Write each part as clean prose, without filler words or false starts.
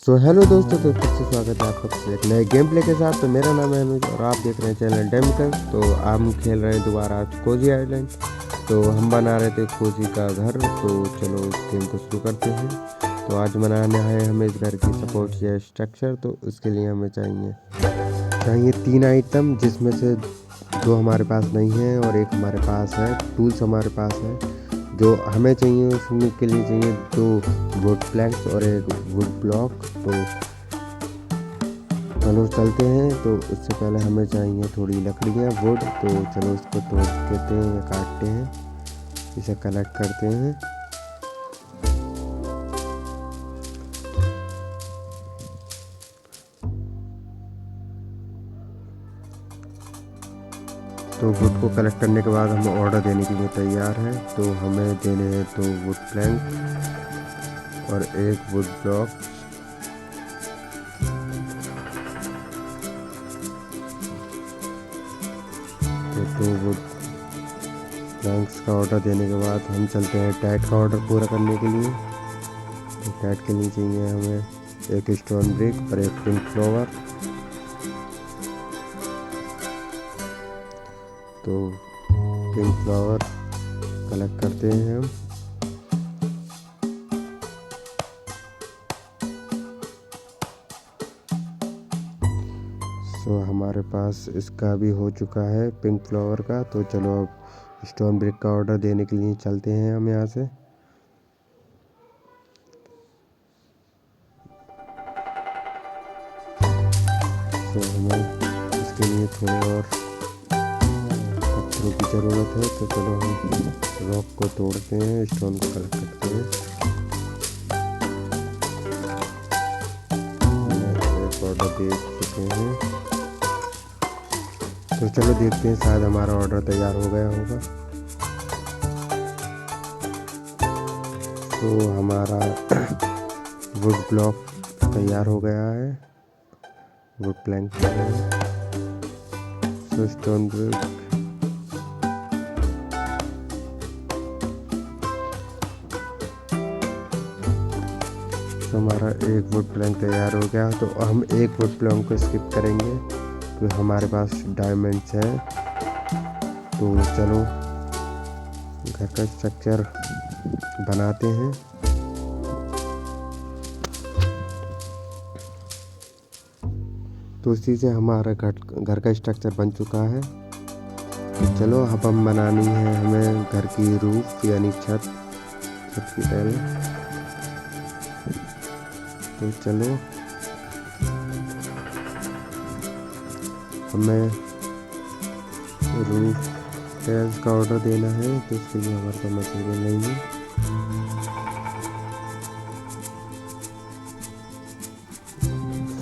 Hello दोस्तों, तो फिर से स्वागत है आपका फिर से एक नए गेम प्ले के साथ। तो मेरा नाम है अनुज और आप देख रहे हैं चैनल डेमिकल। तो हम खेल रहे हैं दोबारा आज कोजी आइलैंड। तो हम बना रहे थे कोजी का घर। तो चलो इस गेम को शुरू करते हैं। तो आज बनाना है हमें इस घर की सपोर्ट या स्ट्रक्चर। तो उसके लिए हमें चाहिए 3 आइटम, जिसमें से 2 हमारे पास नहीं है और 1 हमारे पास है। टूल्स हमारे पास है। जो हमें चाहिए उसमें के लिए चाहिए 2 वुड प्लैंक्स और 1 वुड ब्लॉक। तो चलो चलते हैं। तो उससे पहले हमें चाहिए थोड़ी लकड़ियाँ वुड। तो चलो इसको तोड़ देते हैं या काटते हैं, इसे कलेक्ट करते हैं। तो वुड को कलेक्ट करने के बाद हम ऑर्डर देने के लिए तैयार हैं। तो हमें देने हैं 2 वुड प्लैंक और 1 वुड ब्लॉक। तो 2 वुड प्लैंक्स का ऑर्डर देने के बाद हम चलते हैं टैट का ऑर्डर पूरा करने के लिए। तो टैट के लिए चाहिए हमें 1 स्टोन ब्रिक और 1 पिंक फ्लावर। तो पिंक फ्लावर कलेक्ट करते हैं हम। तो हमारे पास इसका भी हो चुका है पिंक फ्लावर का। तो चलो अब स्टोन ब्रिक का ऑर्डर देने के लिए चलते हैं हम यहाँ से। तो हमें इसके लिए थोड़े और पत्थरों की ज़रूरत है। तो चलो हम रॉक को तोड़ते हैं, स्टोन को कलेक्ट करते हैं। एक ऑर्डर दे चुके हैं। तो चलो देखते हैं, शायद हमारा ऑर्डर तैयार हो गया होगा। तो हमारा वुड ब्लॉक तैयार हो गया है, वुड प्लैंक तो स्टोन ब्रिक। तो हमारा 1 वुड प्लैंक तैयार हो गया। तो हम 1 वुड प्लैंक को स्किप करेंगे तो हमारे पास डायमंड्स हैं। तो चलो घर का स्ट्रक्चर बनाते हैं। तो इसी से हमारा घर का स्ट्रक्चर बन चुका है। तो चलो अब हम बनानी है हमें घर की रूफ यानी छत की टाइल। तो चलो हमें रूफ टाइल्स का ऑर्डर देना है। तो इसके लिए हमारे पास मटेरियल नहीं है।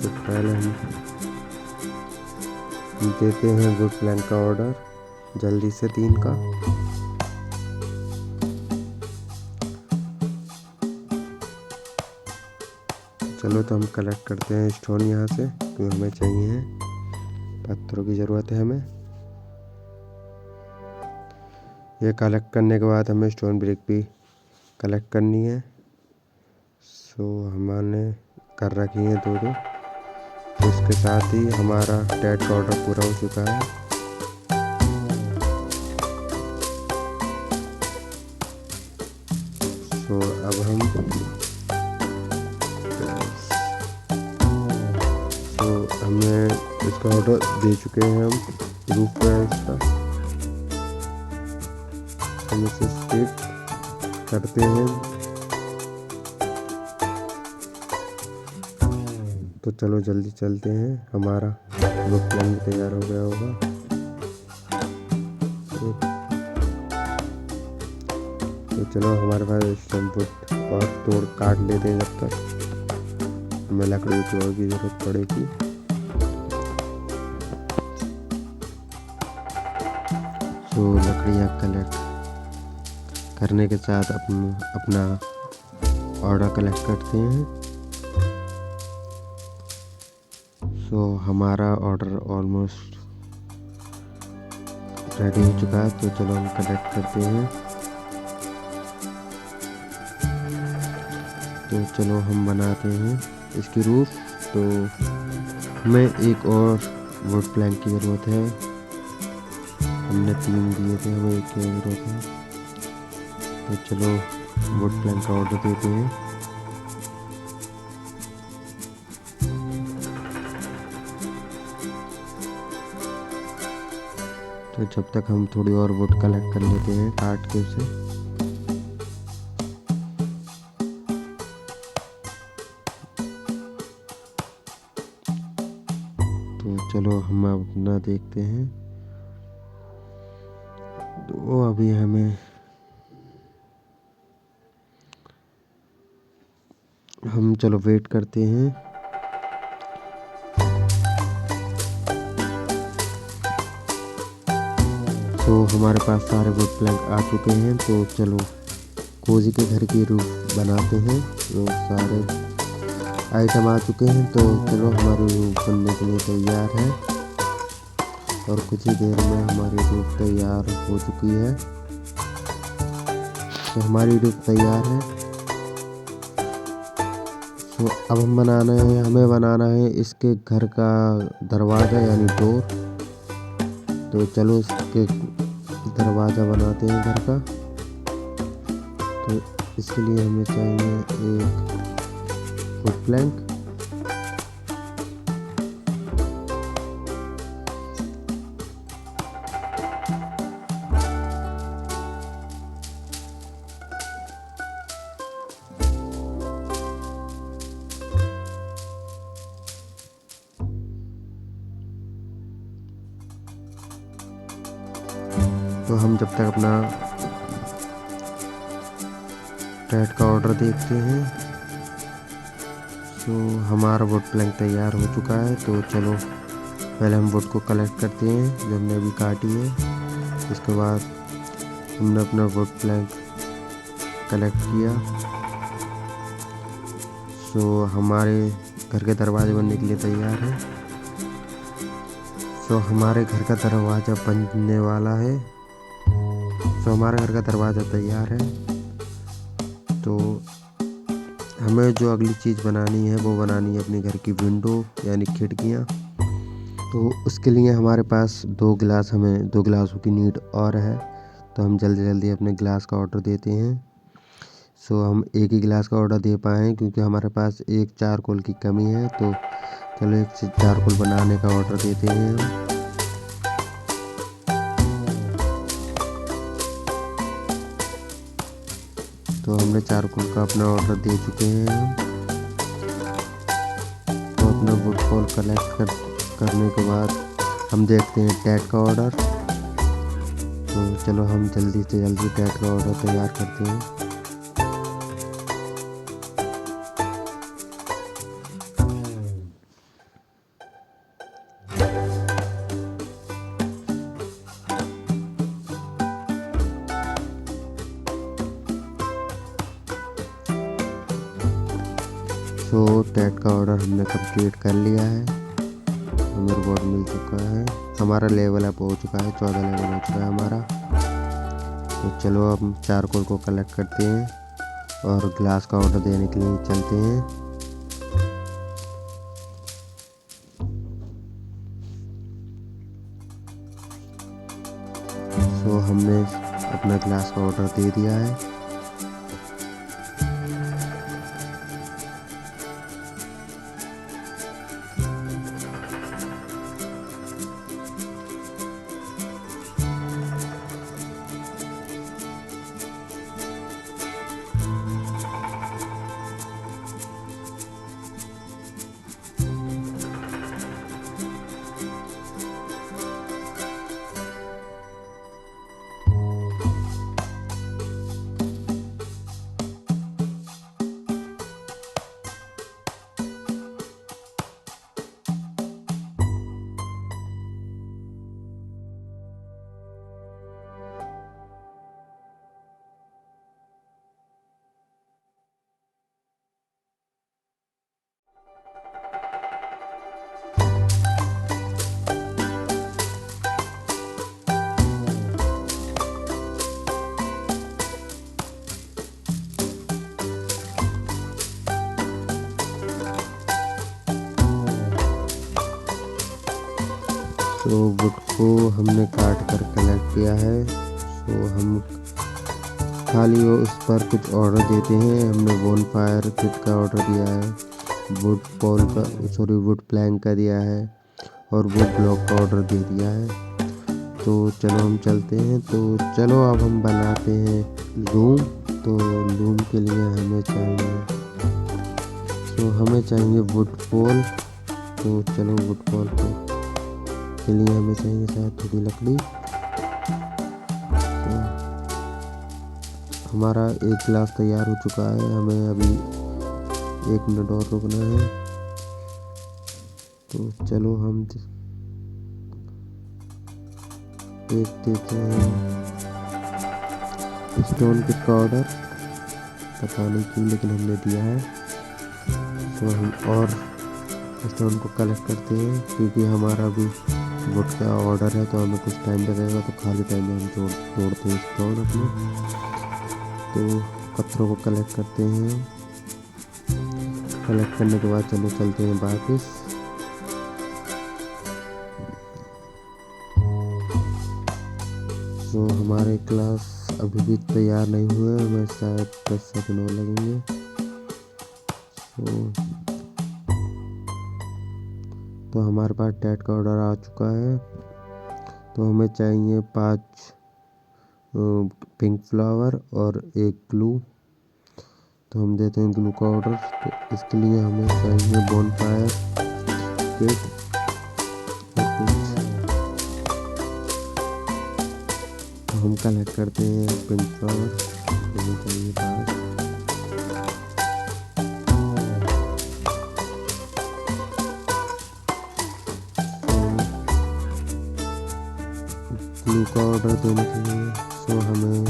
तो पहले हम देते हैं वुड प्लैंक का ऑर्डर जल्दी से 3 का। चलो तो हम कलेक्ट करते हैं स्टोन यहाँ से, क्योंकि हमें चाहिए पत्थरों की ज़रूरत है हमें। ये कलेक्ट करने के बाद हमें स्टोन ब्रिक भी कलेक्ट करनी है। सो हमने कर रखी है 2। तो इसके साथ ही हमारा टैट का ऑर्डर पूरा हो चुका है। सो अब हमें इसका ऑर्डर दे चुके हैं हम रूफ टाइल्स का। हम इसे स्किप करते हैं। तो चलो जल्दी चलते हैं, हमारा वुड प्लैंक तैयार हो गया होगा। तो चलो हमारे पास वुड और तोड़ काट लेते हैं जब तक हमें लकड़ी की और की ज़रूरत पड़ेगी। तो लकड़ियाँ कलेक्ट करने के साथ अपना ऑर्डर कलेक्ट करते हैं। सो हमारा ऑर्डर ऑलमोस्ट रेडी हो चुका है। तो चलो हम कलेक्ट करते हैं। तो चलो हम बनाते हैं इसकी रूफ। तो हमें एक और वुड प्लैंक की ज़रूरत है। हमने 3 दिए थे, हमें एक की ज़रूरत है। तो चलो वुड प्लैंक का ऑर्डर देते हैं। तो जब तक हम थोड़ी और वुड कलेक्ट कर लेते हैं काट के उसे। तो चलो हम अपना देखते हैं। तो अभी हम चलो वेट करते हैं। तो हमारे पास सारे वुड प्लैंक आ चुके हैं। तो चलो कोजी के घर की रूफ बनाते हैं। तो सारे आइटम आ चुके हैं। तो चलो हमारी रूफ बनने के लिए तैयार है और कुछ ही देर में हमारी रूफ तैयार हो चुकी है। तो हमारी रूफ तैयार है। तो अब हमें बनाना है इसके घर का दरवाज़ा यानी डोर। तो चलो इसके दरवाज़ा बनाते हैं घर का। तो इसके लिए हमें चाहिए एक वुड प्लैंक। तो हम जब तक अपना टैट का ऑर्डर देखते हैं। तो हमारा वुड प्लैंक तैयार हो चुका है। तो चलो पहले हम वुड को कलेक्ट करते हैं जो हमने अभी काटी है। उसके बाद हमने अपना वुड प्लैंक कलेक्ट किया। तो हमारे घर के दरवाजे बनने के लिए तैयार है। तो हमारे घर का दरवाज़ा बनने वाला है। तो हमारे घर का दरवाज़ा तैयार है। तो हमें जो अगली चीज़ बनानी है वो बनानी है अपने घर की विंडो यानी खिड़कियाँ। तो उसके लिए हमारे पास 2 गिलासों की नीड और है। तो हम जल्दी जल्दी अपने गिलास का ऑर्डर देते हैं। सो हम एक ही गिलास का ऑर्डर दे पाए क्योंकि हमारे पास एक चारकोल की कमी है। तो चलो एक चारकोल बनाने का ऑर्डर देते हैं हम। तो हमने चारकोल का अपना ऑर्डर दे चुके हैं हम। तो अपना वुड कोल कलेक्ट करने के बाद हम देखते हैं टैट का ऑर्डर। तो चलो हम जल्दी से जल्दी टैट का ऑर्डर तैयार करते हैं। तो टैट का ऑर्डर हमने कंप्लीट कर लिया है। हमें रिवॉर्ड मिल चुका है। हमारा लेवल अप हो चुका है, 14 लेवल हो चुका है हमारा। तो चलो अब चारकोल को कलेक्ट करते हैं और ग्लास का ऑर्डर देने के लिए चलते हैं। तो हमने अपना ग्लास का ऑर्डर दे दिया है। तो वुड को हमने काट कर कलेक्ट किया है। तो हम खाली उस पर कुछ ऑर्डर देते हैं। हमने बोन फायर किट का ऑर्डर दिया है, वुड पोल का वुड प्लैंक का दिया है और वुड ब्लॉक का ऑर्डर दे दिया है। तो चलो हम चलते हैं। तो चलो अब हम बनाते हैं लूम। तो लूम के लिए हमें चाहिए वुड पोल। तो चलो वुड पोल के लिए हमें चाहिए शायद थोड़ी लकड़ी। तो हमारा एक गिलास तैयार हो चुका है, हमें अभी 1 मिनट और रुकना है। तो चलो हम देख देते हैं स्टोन किट का ऑर्डर। पता नहीं क्यों लेकिन हमने दिया है। तो हम और स्टोन को कलेक्ट करते हैं क्योंकि हमारा भी वुड का ऑर्डर है, तो हमें कुछ टाइम लगेगा। तो खाली टाइम में हम तोड़ते हैं स्टोन अपने। तो पत्थरों को कलेक्ट करते हैं। कलेक्ट करने के बाद चलो चलते हैं वापस। तो हमारे क्लास अभी भी तैयार नहीं हुए, हमें शायद 10 सेकंड और लगेंगे। तो हमारे पास टैट का ऑर्डर आ चुका है। तो हमें चाहिए 5 पिंक फ्लावर और 1 ग्लू। तो हम देते हैं ग्लू का ऑर्डर। तो इसके लिए हमें चाहिए बोन फायर किट। तो हम कलेक्ट करते हैं पिंक फ्लावर। हमें चाहिए 5। ग्लू का ऑर्डर देने के लिए तो हमें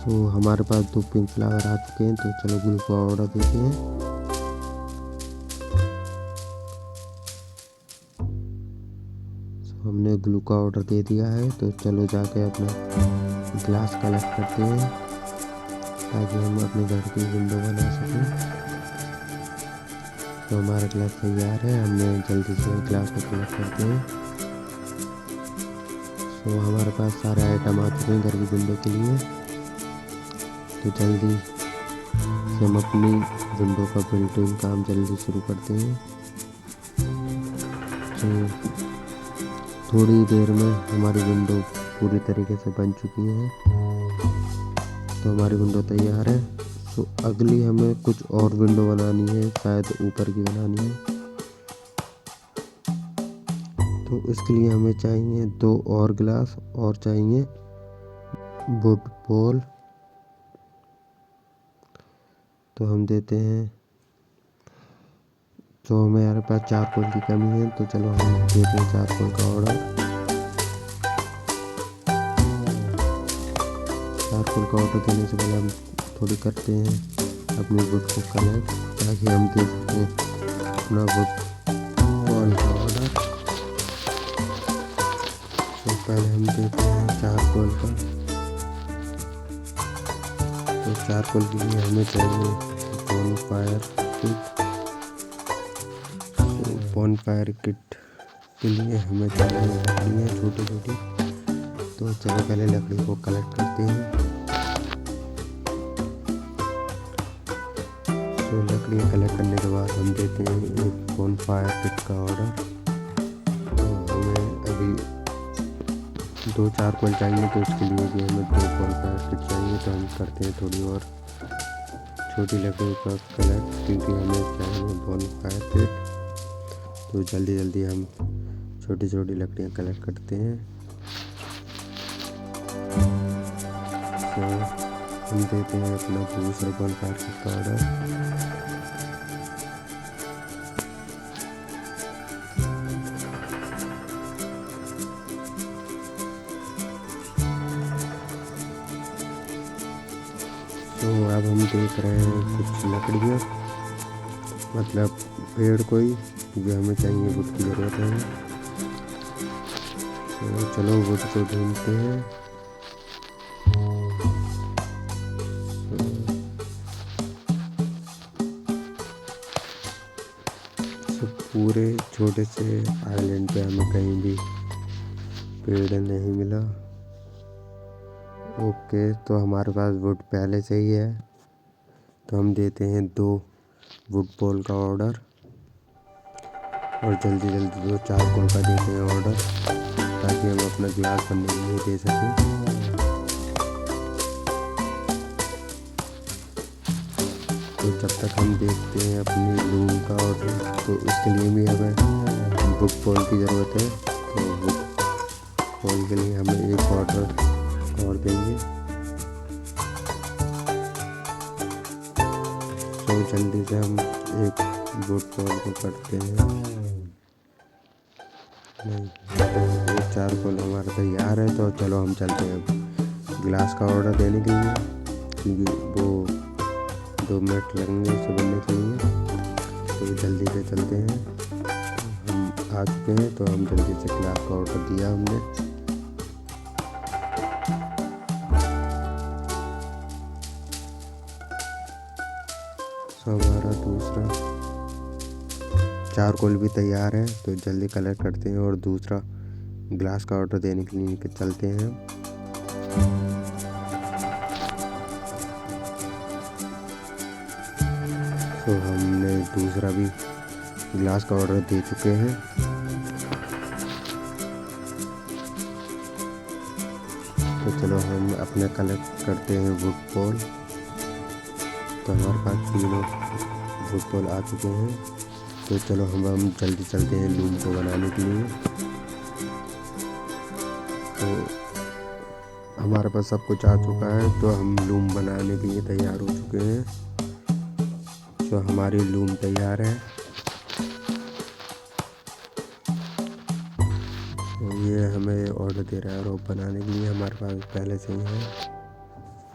तो हमारे पास 2 पिंक फ्लावर आ चुके हैं। तो चलो ग्लू का ऑर्डर देते हैं। तो हमने ग्लू का ऑर्डर दे दिया है। तो चलो जाके अपना ग्लास कलेक्ट करते हैं ताकि हम अपने घर की विंडो बना सकें। तो हमारा ग्लास तैयार है, हमने जल्दी से ग्लास को कलेक्ट करते हैं। तो हमारे पास सारे आइटम आ चुके हैं घर की विंडो के लिए। तो जल्दी से हम अपनी विंडो का बिल्डिंग काम जल्दी शुरू करते हैं। तो थोड़ी देर में हमारी विंडो पूरी तरीके से बन चुकी है। तो हमारी विंडो तैयार है। तो अगली हमें कुछ और विंडो बनानी है, शायद ऊपर की बनानी है। तो इसके लिए हमें चाहिए 2 और ग्लास और चाहिए वुड पोल। तो हम देते हैं। तो हमारे पास चारकोल की कमी है। तो चलो हम देते हैं चारकोल का ऑर्डर। चारकोल का ऑर्डर देने से पहले हम थोड़ी करते हैं अपनी वुड को कलेक्ट ताकि हम दे सकें अपना वुड पोल का ऑर्डर। तो पहले हम देते हैं चारकोल का। तो चारकोल के लिए हमें चाहिए बोन फायर किट। तो बोन फायर किट के लिए हमें चाहिए लकड़ियाँ छोटी छोटी। तो चलो पहले लकड़ी को कलेक्ट करते हैं। तो लकड़ियाँ कलेक्ट करने के बाद हम देते हैं एक बोन फायर किट का ऑर्डर। तो हमें अभी 2 चारकोल चाहिए। तो इसके लिए भी हमें 2 बोन फायर किट चाहिए। तो हम करते हैं थोड़ी और छोटी लकड़ी का कलेक्ट क्योंकि हमें चाहिए बोन फायर किट। तो जल्दी जल्दी हम छोटी छोटी लकड़ियाँ कलेक्ट करते हैं। तो हम देते हैं अपना दूसरा बोन फायर किट का ऑर्डर। तो अब हम देख रहे हैं कुछ लकड़ियाँ, मतलब पेड़ कोई जो हमें चाहिए, वुड की ज़रूरत है। तो चलो वुड को ढूंढते हैं। तो पूरे छोटे से आइलैंड पे हमें कहीं भी पेड़ नहीं मिला। ओके, तो हमारे पास वुड पहले से ही है, तो हम देते हैं 2 वुड पोल का ऑर्डर और जल्दी जल्दी 2 चारकोल का देते हैं ऑर्डर, ताकि हम अपना ग्लास बनने के लिए दे सकें। तो जब तक हम देखते हैं अपनी लूम का ऑर्डर, तो उसके लिए भी हमें वुड पोल की ज़रूरत है। तो वुड पोल के लिए हमें एक ऑर्डर और देंगे। तो जल्दी से हम एक वुड पोल को करते हैं। नहीं, तो 4 पोल हमारा तैयार है। तो चलो हम चलते हैं ग्लास का ऑर्डर देने के लिए, क्योंकि वो 2 मिनट लगेंगे उसे बनने के लिए। तो जल्दी से चलते हैं। हम आ चुके हैं, तो हम जल्दी से ग्लास का ऑर्डर दिया हमने। तो हमारा दूसरा चारकोल भी तैयार है, तो जल्दी कलेक्ट करते हैं और दूसरा ग्लास का ऑर्डर देने के लिए चलते हैं। तो हमने दूसरा भी ग्लास का ऑर्डर दे चुके हैं। तो चलो हम अपने कलेक्ट करते हैं वुड पोल। तो हमारे पास 3 वुड पोल आ चुके हैं। तो चलो हम जल्दी चलते हैं लूम को बनाने के लिए। तो हमारे पास सब कुछ आ चुका है, तो हम लूम बनाने के लिए तैयार हो चुके हैं। तो हमारी लूम तैयार है। तो ये हमें ऑर्डर दे रहा है रोप बनाने के लिए, हमारे पास पहले से ही है।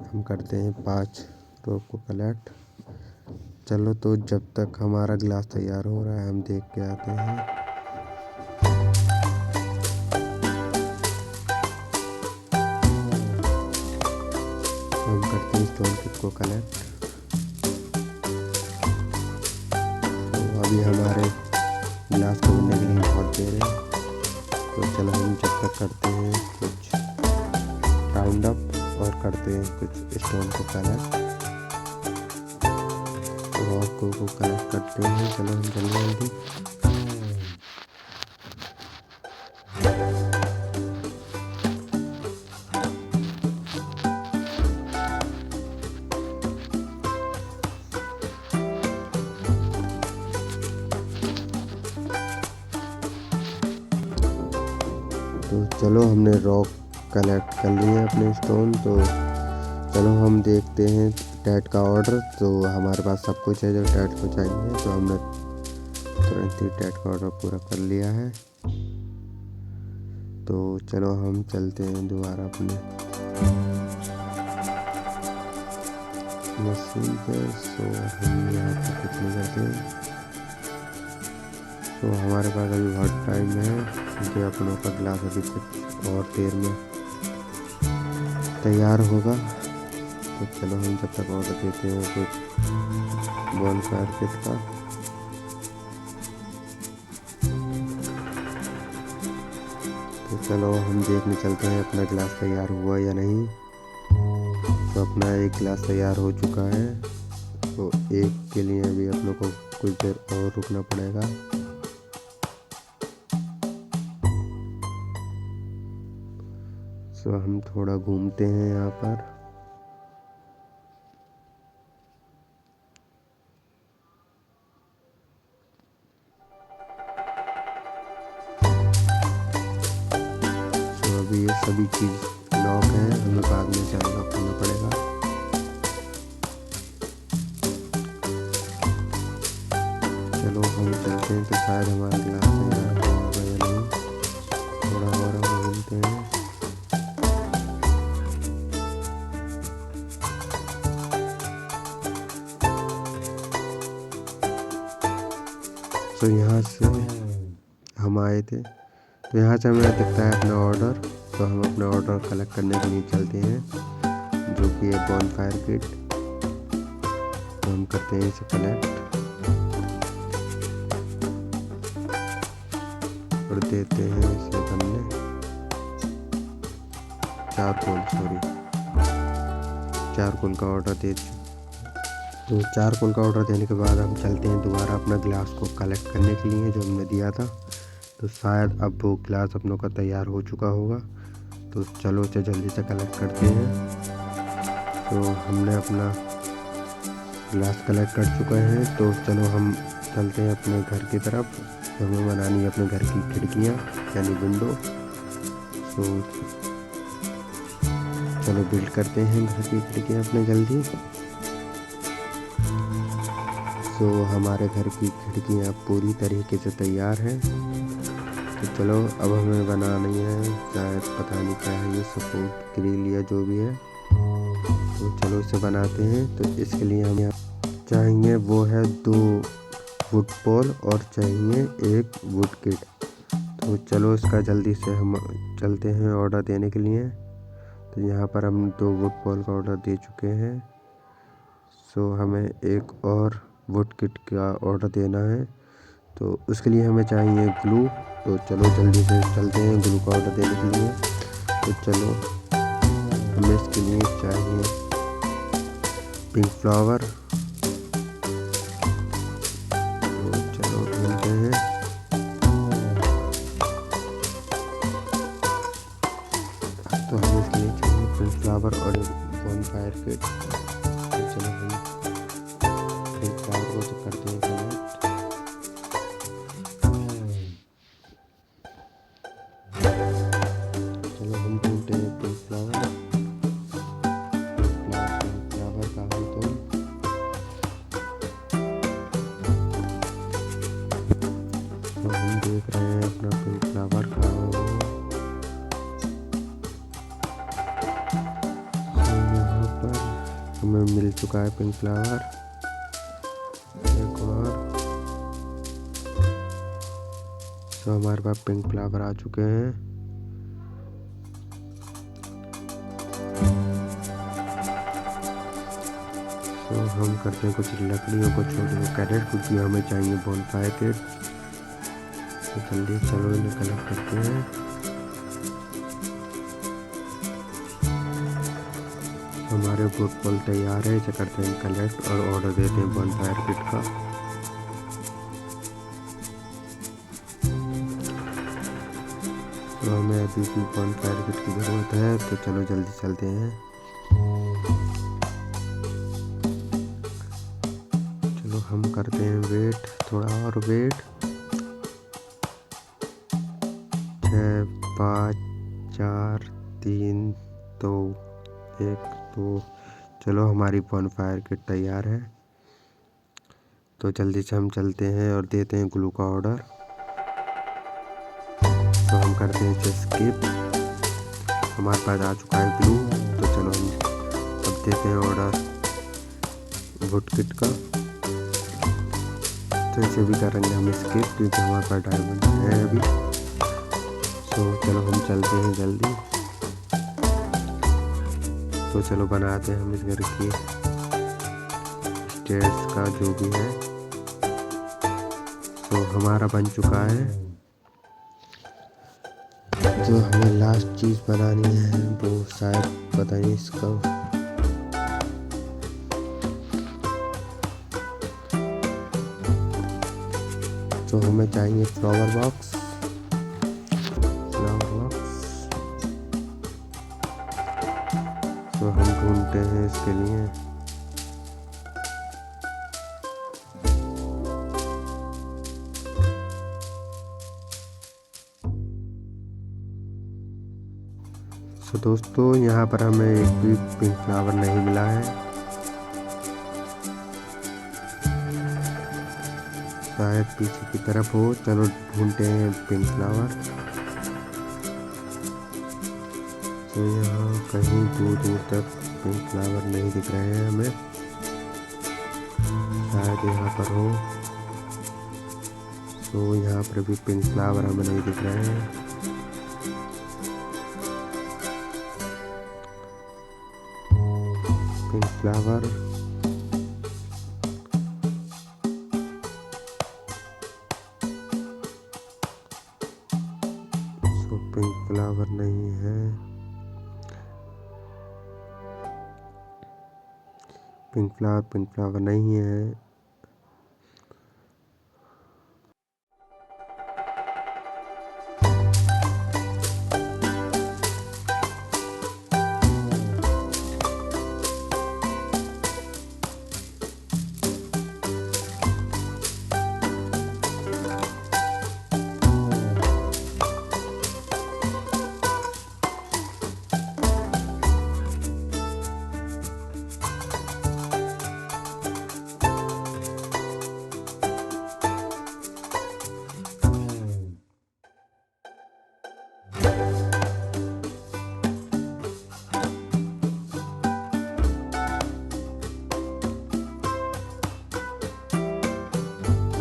हम करते हैं 5 रोप को कलेक्ट। चलो, तो जब तक हमारा ग्लास तैयार हो रहा है हम देख के आते हैं। तो हम करते हैं स्टोन किट को कलेक्ट। तो अभी हमारे ग्लास को बनने के लिए बहुत देर है। तो चलो हम जब तक करते हैं कुछ राउंड अप और करते हैं कुछ स्टोन को कलेक्ट, रॉक को कलेक्ट करते हैं। चलो हम जल्दी। तो चलो हमने रॉक कलेक्ट कर लिए अपने स्टोन। तो चलो हम देखते हैं टैट का ऑर्डर। तो हमारे पास सब कुछ है जो टैट को चाहिए, तो हमने तुरंत ही टैट का ऑर्डर पूरा कर लिया है। तो चलो हम चलते हैं दोबारा अपने मशीन पे। सो हम यहाँ पर कुछ नहीं करते हैं। तो हमारे पास अभी बहुत टाइम है, क्योंकि अपनों का ग्लास अभी कुछ और देर में तैयार होगा। तो चलो हम जब तक ऑर्डर देते हैं कुछ बॉनफायर किट का। तो चलो हम देखने चलते हैं अपना ग्लास तैयार हुआ या नहीं। तो अपना एक गिलास तैयार हो चुका है। तो एक के लिए अभी अपनों को कुछ देर और रुकना पड़ेगा। तो हम थोड़ा घूमते हैं यहाँ पर। तो अभी ये सभी चीज़ लॉक है, हमें बाद में से अनलॉक करना पड़ेगा। चलो हम चलते हैं, तो शायद हमारा गिलास तैयार होगा या नहीं। थोड़ा और हम घूमते हैं। तो यहाँ से हम आए थे, तो यहाँ से हमें दिखता है अपना ऑर्डर। तो हम अपना ऑर्डर कलेक्ट करने के लिए चलते हैं, जो कि है बॉनफायर किट। तो हम करते हैं इसे कलेक्ट और देते हैं इसे बनने। चारकोल का ऑर्डर दे। तो चारकोल का ऑर्डर देने के बाद हम चलते हैं दोबारा अपना गिलास को कलेक्ट करने के लिए, जो हमने दिया था। तो शायद अब वो गिलास अपनों का तैयार हो चुका होगा। तो चलो उसे जल्दी से कलेक्ट करते हैं। तो हमने अपना गिलास कलेक्ट कर चुके हैं। तो चलो हम चलते हैं अपने घर की तरफ। तो हमें बनानी है अपने घर की खिड़कियाँ यानी विंडो। तो चलो बिल्ड करते हैं घर की खिड़कियाँ अपने जल्दी। तो हमारे घर की खिड़कियाँ पूरी तरीके से तैयार हैं। तो चलो अब हमें बनानी है, शायद पता नहीं क्या है ये, सपोर्ट ग्रिल या जो भी है। तो चलो इसे बनाते हैं। तो इसके लिए हमें चाहिए वो है 2 वुड पोल और चाहिए 1 वुड किट। तो चलो इसका जल्दी से हम चलते हैं ऑर्डर देने के लिए। तो यहाँ पर हम 2 वुड पोल का ऑर्डर दे चुके हैं। सो हमें एक और वुड किट का ऑर्डर देना है। तो उसके लिए हमें चाहिए ग्लू। तो चलो जल्दी से चलते हैं ग्लू का ऑर्डर देने के लिए। तो चलो हमें इसके लिए चाहिए पिंक फ्लावर। तो चलो ढूंढते हैं। तो हमें इसके लिए चाहिए पिंक फ्लावर और एक बॉनफायर किट। तो चलो हम पिंक फ्लावर को तो करते हैं कनेक्ट। चलो हम ढूंढते हैं पिंक फ्लावर। फ्लावर का हम तो हम देख रहे हैं अपना पिंक फ्लावर का। यहाँ पर हमें मिल चुका है पिंक फ्लावर। एक और। तो हमारे पास पिंक फ्लावर आ चुके हैं। तो हम करते हैं कुछ लकड़ियों को छोटे कैरेट, क्योंकि हमें चाहिए बॉनफायर किट। तो जल्दी चलो इन्हें कलेक्ट करते हैं। हमारे वुड पोल तैयार है, इसे करते हैं कलेक्ट और ऑर्डर देते हैं बॉनफायर किट का। तो हमें अभी भी बॉनफायर किट की ज़रूरत है। तो चलो जल्दी चलते हैं। चलो हम करते हैं वेट, थोड़ा और वेट। 6 5 4 3 2 1 2। चलो हमारी बॉनफायर किट तैयार है। तो जल्दी से हम चलते हैं और देते हैं ग्लू का ऑर्डर। तो हम करते हैं इसे स्किप। हमारे पास आ चुका है ग्लू। तो चलो हम अब देते हैं ऑर्डर वुड किट का। तो इसे भी करेंगे हम स्किप, क्योंकि हमारे पास डायमंड है अभी। तो चलो हम चलते हैं जल्दी। तो चलो बनाते हैं हम इस घर की स्टेयर्स का जो भी है। तो हमारा बन चुका है। तो हमें लास्ट चीज़ बनानी है, वो शायद पता नहीं इसका। तो हमें चाहिए फ्लावर बॉक्स। तो हम ढूंढते हैं इसके लिए। तो दोस्तों यहाँ पर हमें एक भी पिंक फ्लावर नहीं मिला है। शायद पीछे की तरफ हो। चलो ढूंढते हैं पिंक फ्लावर। तो यहाँ कहीं दूर दूर तक पिंक फ्लावर नहीं दिख रहे हैं हमें। शायद यहाँ पर हो। तो यहाँ पर भी पिंक फ्लावर हमें नहीं दिख रहे हैं। पिंक फ्लावर, तो पिंक फ्लावर नहीं है। पिंक फ्लावर नहीं है।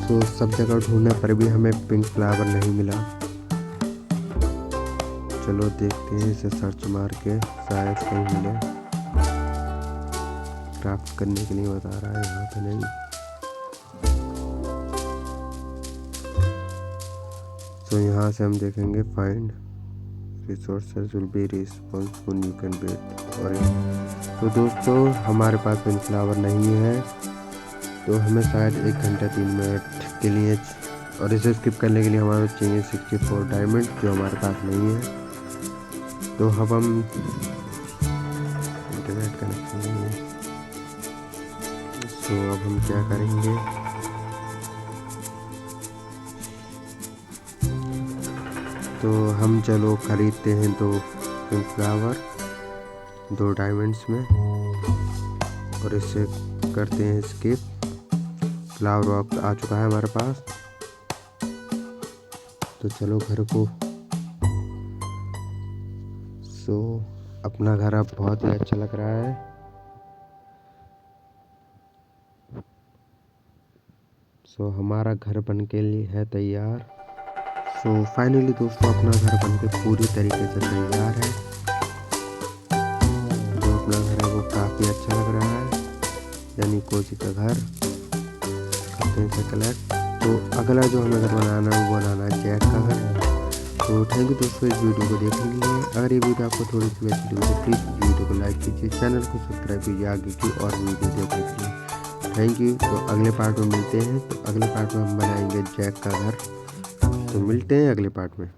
तो सब जगह ढूंढने पर भी हमें पिंक फ्लावर नहीं मिला। चलो देखते हैं, इसे सर्च मार के शायद कहीं मिले। क्राफ्ट करने के लिए बता रहा है, यहाँ पे नहीं। तो यहाँ से हम देखेंगे find resources will be responsible you can wait. और तो दोस्तों हमारे पास पिंक फ्लावर नहीं है, तो हमें शायद 1 घंटा 3 मिनट के लिए, और इसे स्किप करने के लिए हमारे चाहिए 64 डायमंड, जो हमारे पास नहीं है। तो अब हम इंटरनेट कनेक्शन नहीं है, तो अब हम क्या करेंगे, तो हम चलो खरीदते हैं 2 पिंक फ्लावर 2 डायमंड्स में, और इसे करते हैं स्किप। फ्लावर बॉक्स आ चुका है हमारे पास, तो चलो घर को। सो अपना घर अब बहुत ही अच्छा लग रहा है। सो हमारा घर बन के लिए है तैयार। सो फाइनली दोस्तों अपना घर बन के पूरी तरीके से तैयार है। जो अपना घर है वो काफ़ी अच्छा लग रहा है, यानी कोजी का घर। करते हैं कलेक्ट। तो अगला जो हमें घर बनाना है वो बनाना है जैक का घर। तो थैंक यू दोस्तों इस वीडियो को देखने के लिए। अगर ये वीडियो आपको थोड़ी सी अच्छी लगी तो प्लीज़ इस वीडियो को लाइक कीजिए, चैनल को सब्सक्राइब कीजिए आगे की और वीडियो देखने के लिए। Thank you. तो अगले पार्ट में मिलते हैं। तो अगले पार्ट में हम बनाएंगे जैक का घर। तो मिलते हैं अगले पार्ट में।